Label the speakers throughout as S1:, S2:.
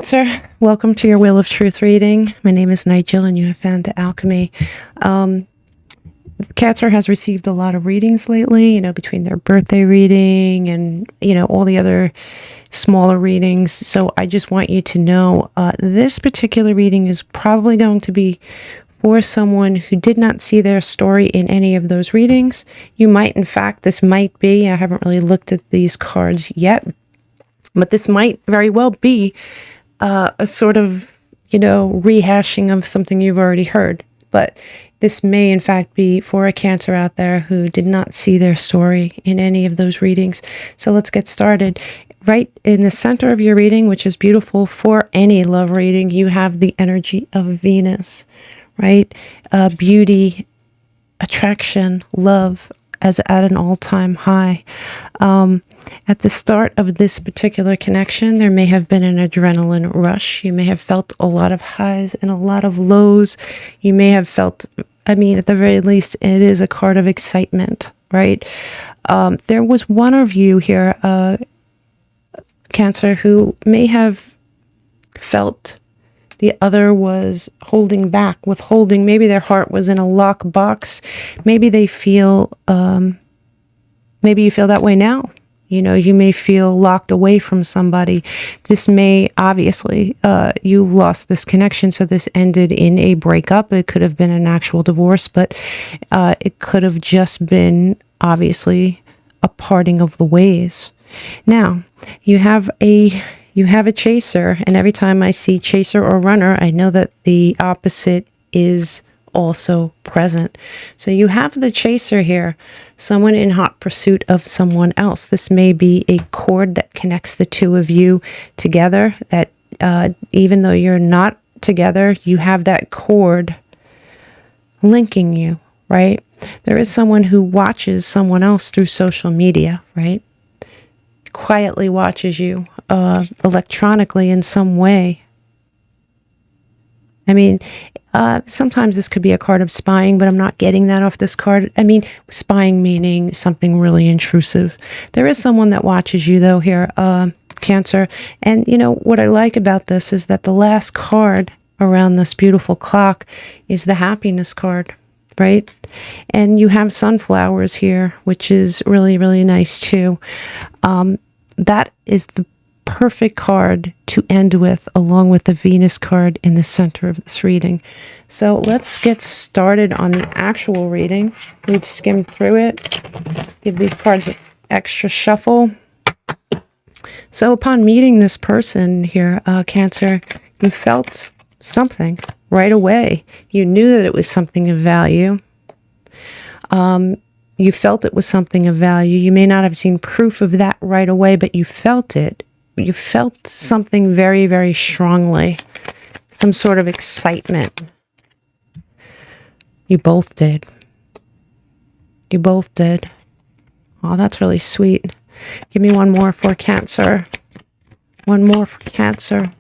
S1: Cancer, welcome to your Wheel of Truth reading. My name is Nigel and you have found the Alchemy. Cancer has received a lot of readings lately, between their birthday reading and, all the other smaller readings. So I just want you to know this particular reading is probably going to be for someone who did not see their story in any of those readings. You might, in fact, this might be, I haven't really looked at these cards yet, but this might very well be a sort of, rehashing of something you've already heard. But this may, in fact, be for a Cancer out there who did not see their story in any of those readings. So let's get started. Right in the center of your reading, which is beautiful for any love reading, you have the energy of Venus, right? Beauty, attraction, love as at an all-time high. At the start of this particular connection, there may have been an adrenaline rush. You may have felt a lot of highs and a lot of lows. You may have felt, at the very least, it is a card of excitement, right? There was one of you here, Cancer, who may have felt the other was holding back, withholding. Maybe their heart was in a lock box. Maybe they feel, maybe you feel that way now. You may feel locked away from somebody. This may, obviously, you lost this connection, so this ended in a breakup. It could have been an actual divorce, but it could have just been, obviously, a parting of the ways. Now, you have a chaser, and every time I see chaser or runner, I know that the opposite is also present. So you have the chaser here, someone in hot pursuit of someone else. This may be a cord that connects the two of you together, that even though you're not together, you have that cord linking you, right? There is someone who watches someone else through social media, right? Quietly watches you electronically in some way. Sometimes this could be a card of spying, but I'm not getting that off this card. Spying meaning something really intrusive. There is someone that watches you, though, here, Cancer. And, what I like about this is that the last card around this beautiful clock is the happiness card, right? And you have sunflowers here, which is really, really nice, too. That is the perfect card to end with, along with the Venus card in the center of this reading. So let's get started on the actual reading. We've skimmed through it. Give these cards an extra shuffle. So upon meeting this person here, Cancer, you felt something right away. You knew that it was something of value. You felt it was something of value. You may not have seen proof of that right away, but you felt it. You felt something very, very strongly. Some sort of excitement. You both did. You both did. Oh, that's really sweet. Give me one more for Cancer. One more for Cancer.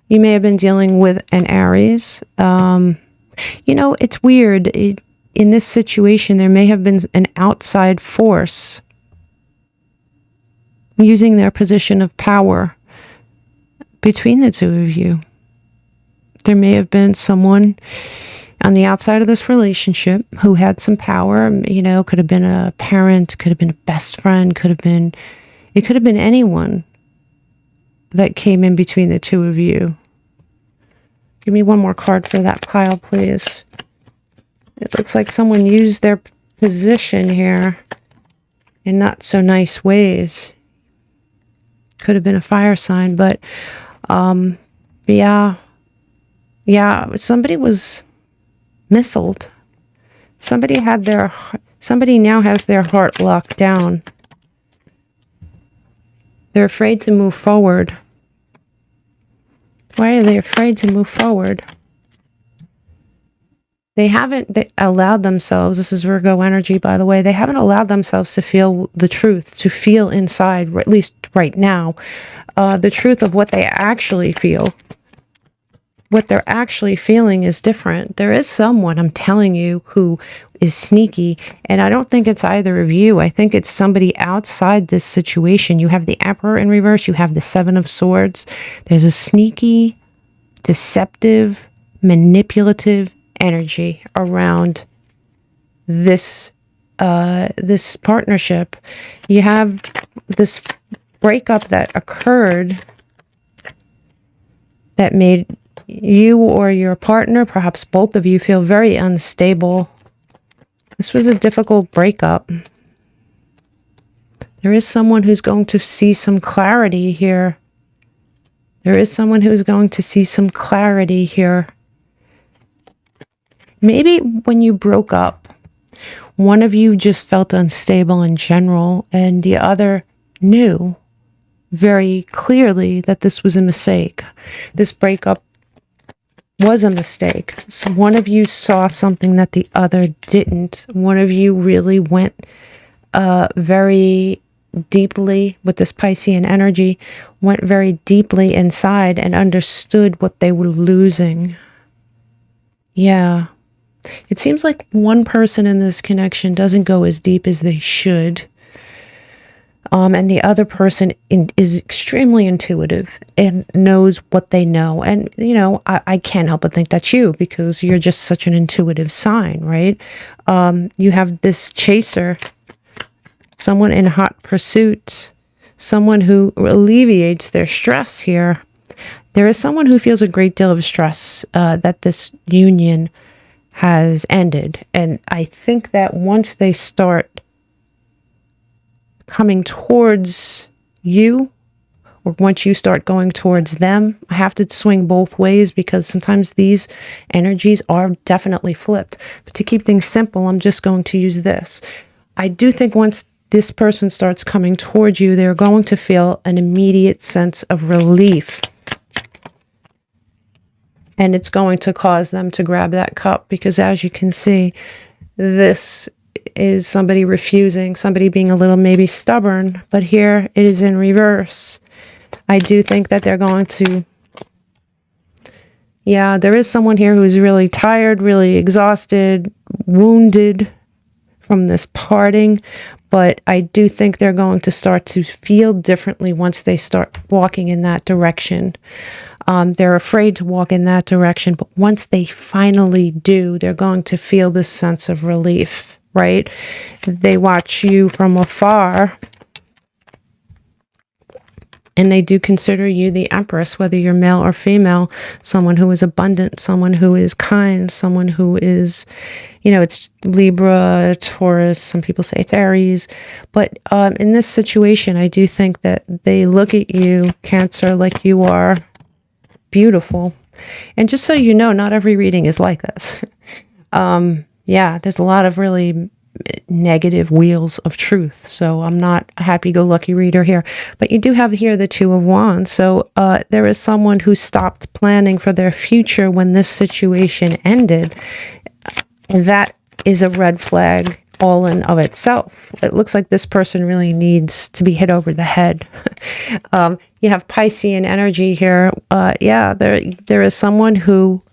S1: You may have been dealing with an Aries. It's weird. In this situation, there may have been an outside force using their position of power between the two of you. There may have been someone on the outside of this relationship who had some power. Could have been a parent, could have been a best friend, it could have been anyone that came in between the two of you. Give me one more card for that pile, please. It looks like someone used their position here in not so nice ways. Could have been a fire sign, but yeah, somebody was missiled. Somebody now has their heart locked down. They're afraid to move forward. Why are they afraid to move forward? They allowed themselves, this is Virgo energy, by the way, they haven't allowed themselves to feel the truth, to feel inside, or at least right now, the truth of what they actually feel. what they're actually feeling is different. There is someone, I'm telling you, who is sneaky, and I don't think it's either of you. I think it's somebody outside this situation. You have the Emperor in reverse, you have the Seven of Swords. There's a sneaky, deceptive, manipulative energy around this this partnership. You have this breakup that occurred that made you or your partner, perhaps both of you, feel very unstable. This was a difficult breakup. There is someone who's going to see some clarity here. There is someone who's going to see some clarity here. Maybe when you broke up, one of you just felt unstable in general, and the other knew very clearly that this was a mistake. This breakup was a mistake. So one of you saw something that the other didn't. One of you really went very deeply with this Piscean energy, went very deeply inside and understood what they were losing. Yeah. It seems like one person in this connection doesn't go as deep as they should. And the other person is extremely intuitive and knows what they know. And, you know, I can't help but think that's you, because you're just such an intuitive sign, right? You have this chaser, someone in hot pursuit, someone who alleviates their stress here. There is someone who feels a great deal of stress that this union has ended. And I think that once they start coming towards you, or once you start going towards them, I have to swing both ways, because sometimes these energies are definitely flipped. But to keep things simple, I'm just going to use this. I do think once this person starts coming towards you, they're going to feel an immediate sense of relief. And it's going to cause them to grab that cup, because as you can see, this is somebody refusing, somebody being a little maybe stubborn, but here it is in reverse. I do think that they're going to, yeah, there is someone here who's really tired, really exhausted, wounded from this parting, but I do think they're going to start to feel differently once they start walking in that direction. They're afraid to walk in that direction, but once they finally do, they're going to feel this sense of relief, right? They watch you from afar, and they do consider you the Empress, whether you're male or female, someone who is abundant, someone who is kind, someone who is, you know, it's Libra, Taurus, some people say it's Aries. But in this situation, I do think that they look at you, Cancer, like you are beautiful. And just so you know, not every reading is like this. Yeah, there's a lot of really negative wheels of truth. So I'm not a happy-go-lucky reader here. But you do have here the Two of Wands. So there is someone who stopped planning for their future when this situation ended. And that is a red flag all in of itself. It looks like this person really needs to be hit over the head. You have Piscean energy here. Yeah, there is someone who...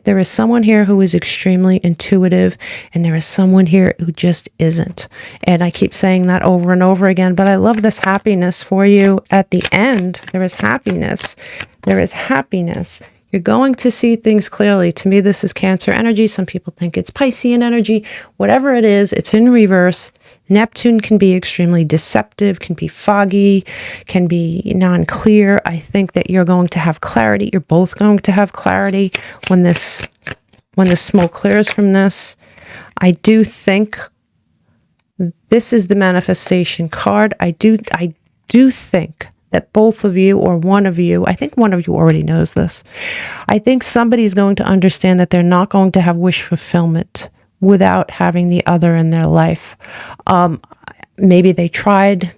S1: There is someone here who is extremely intuitive, and there is someone here who just isn't. And I keep saying that over and over again, but I love this happiness for you at the end. There is happiness. There is happiness. You're going to see things clearly. To me, this is Cancer energy. Some people think it's Piscean energy. Whatever it is, it's in reverse. Neptune can be extremely deceptive, can be foggy, can be non-clear. I think that you're going to have clarity. You're both going to have clarity when the smoke clears from this. I do think this is the manifestation card. I do think that both of you, or one of you, I think one of you already knows this. I think somebody's going to understand that they're not going to have wish fulfillment without having the other in their life. Maybe they tried,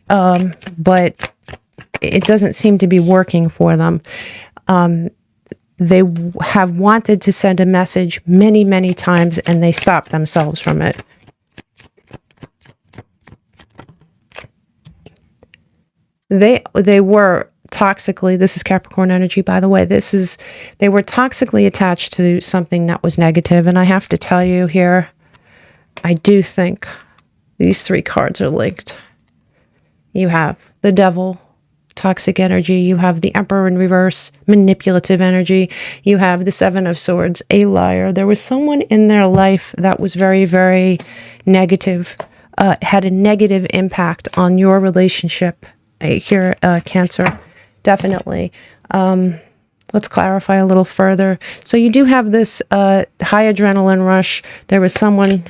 S1: but it doesn't seem to be working for them. They have wanted to send a message many, many times, and they stopped themselves from it. They were toxically, this is Capricorn energy, by the way, they were toxically attached to something that was negative. And I have to tell you here, I do think these 3 cards are linked. You have the Devil, toxic energy. You have the Emperor in reverse, manipulative energy. You have the 7 of Swords, a liar. There was someone in their life that was very, very negative, had a negative impact on your relationship here, Cancer. Definitely. Let's clarify a little further. So you do have this high adrenaline rush. There was someone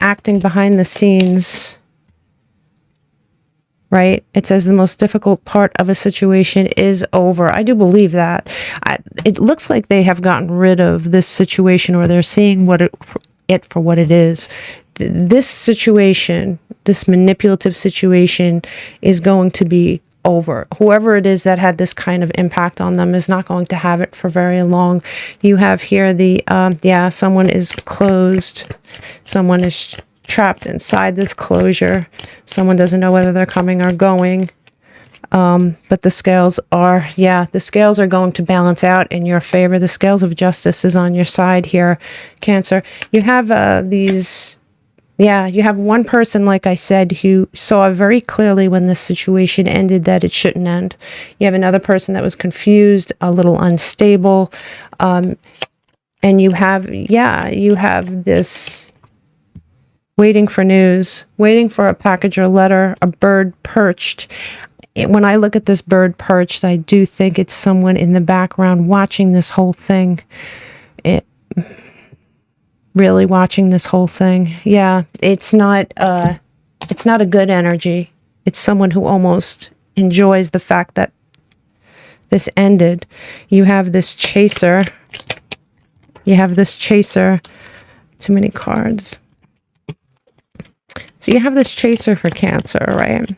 S1: acting behind the scenes, right? It says the most difficult part of a situation is over. I do believe that. It looks like they have gotten rid of this situation, or they're seeing it for what it is. This situation, this manipulative situation, is going to be over. Whoever it is that had this kind of impact on them is not going to have it for very long. You have here the someone is closed. Someone is trapped inside this closure. Someone doesn't know whether they're coming or going. But the scales are going to balance out in your favor. The scales of justice is on your side here, Cancer. You have you have one person, like I said, who saw very clearly when this situation ended that it shouldn't end. You have another person that was confused, a little unstable. And you have this waiting for news, waiting for a package or letter, a bird perched. When I look at this bird perched, I do think it's someone in the background watching this whole thing. Really watching this whole thing. Yeah, it's not a good energy. It's someone who almost enjoys the fact that this ended. You have this chaser. Too many cards. So you have this chaser for Cancer, right?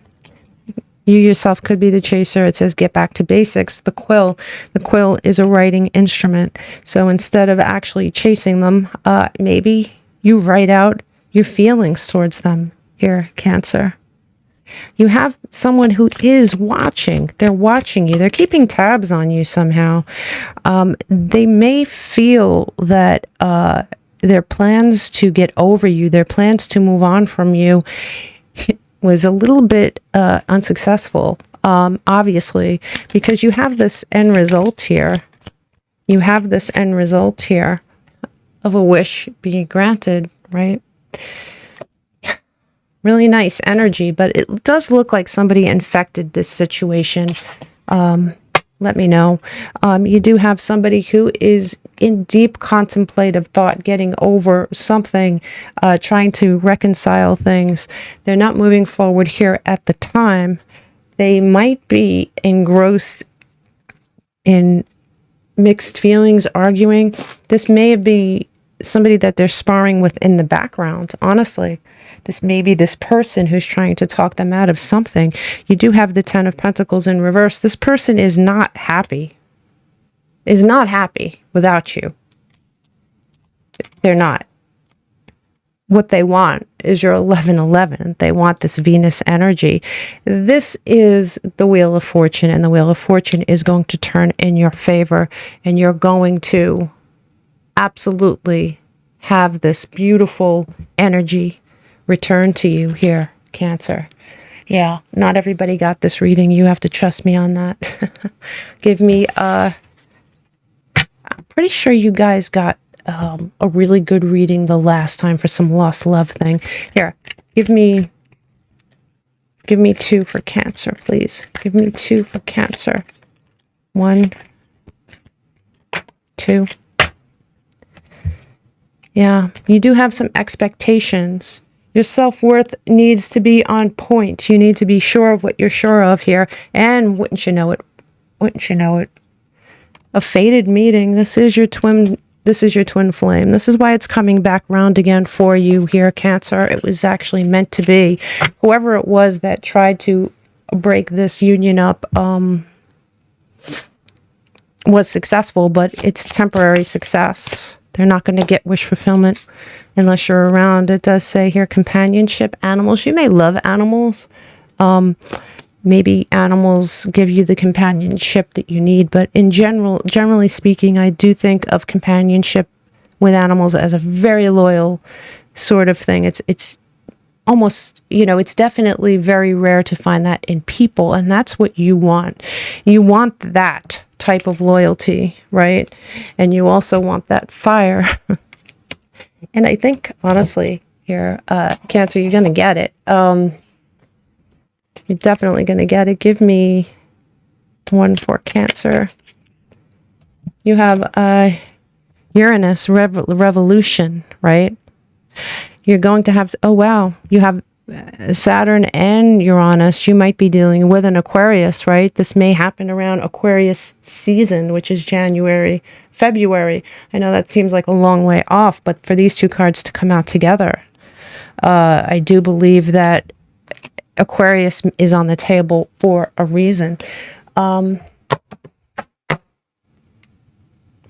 S1: You yourself could be the chaser. It says get back to basics. The quill is a writing instrument. So instead of actually chasing them, maybe you write out your feelings towards them here, Cancer. You have someone who is watching. They're watching you. They're keeping tabs on you somehow. They may feel that their plans to get over you, their plans to move on from you was a little bit unsuccessful, obviously, because you have this end result here. You have this end result here of a wish being granted, right? Really nice energy, but it does look like somebody infected this situation. Let me know. You do have somebody who is in deep contemplative thought, getting over something, trying to reconcile things. They're not moving forward here at the time. They might be engrossed in mixed feelings, arguing. This may be somebody that they're sparring with in the background, honestly. This may be this person who's trying to talk them out of something. You do have the 10 of Pentacles in reverse. This person is not happy. Is not happy without you. They're not. What they want is your 1111. They want this Venus energy. This is the Wheel of Fortune, and the Wheel of Fortune is going to turn in your favor, and you're going to absolutely have this beautiful energy return to you here, Cancer. Yeah, not everybody got this reading. You have to trust me on that. Give me, I'm pretty sure you guys got a really good reading the last time for some lost love thing. Here, give me 2 for Cancer, please. Give me 2 for Cancer. 1, 2. Yeah, you do have some expectations. Your self-worth needs to be on point. You need to be sure of what you're sure of here. And wouldn't you know it? A fated meeting. This is your twin flame. This is why it's coming back round again for you here, Cancer. It was actually meant to be. Whoever it was that tried to break this union up was successful, but it's temporary success. They're not going to get wish fulfillment unless you're around. It does say here companionship, animals. You may love animals. Maybe animals give you the companionship that you need, but in generally speaking, I do think of companionship with animals as a very loyal sort of thing. It's almost, you know, it's definitely very rare to find that in people, and that's what you want. You want that type of loyalty, right? And you also want that fire. And I think, honestly, here, Cancer, you're going to get it. You're definitely going to get it. Give me one for Cancer. You have Uranus revolution, right? You're going to have, oh wow, you have Saturn and Uranus. You might be dealing with an Aquarius, right? This may happen around Aquarius season, which is January, February. I know that seems like a long way off, but for these two cards to come out together, I do believe that Aquarius is on the table for a reason.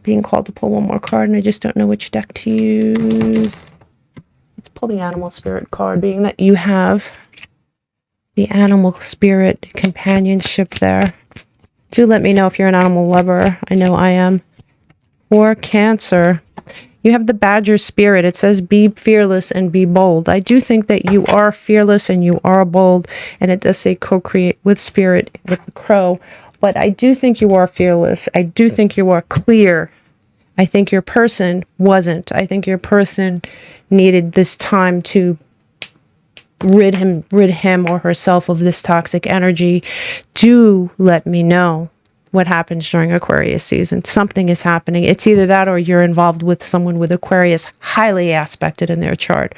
S1: Being called to pull one more card, and I just don't know which deck to use. Let's pull the animal spirit card, being that you have the animal spirit companionship there. Do let me know if you're an animal lover. I know I am. For Cancer, you have the badger spirit. It says be fearless and be bold. I do think that you are fearless and you are bold, and it does say co-create with spirit with the crow. But I do think you are fearless. I do think you are clear. I think your person wasn't. I think your person needed this time to rid him or herself of this toxic energy. Do let me know what happens during Aquarius season. Something is happening. It's either that or you're involved with someone with Aquarius highly aspected in their chart.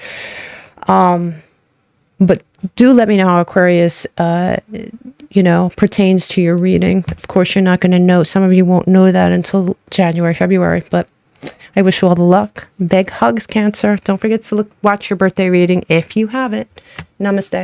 S1: But do let me know how Aquarius, you know, pertains to your reading. Of course, you're not going to know. Some of you won't know that until January, February. But I wish you all the luck. Big hugs, Cancer. Don't forget to watch your birthday reading if you have it. Namaste.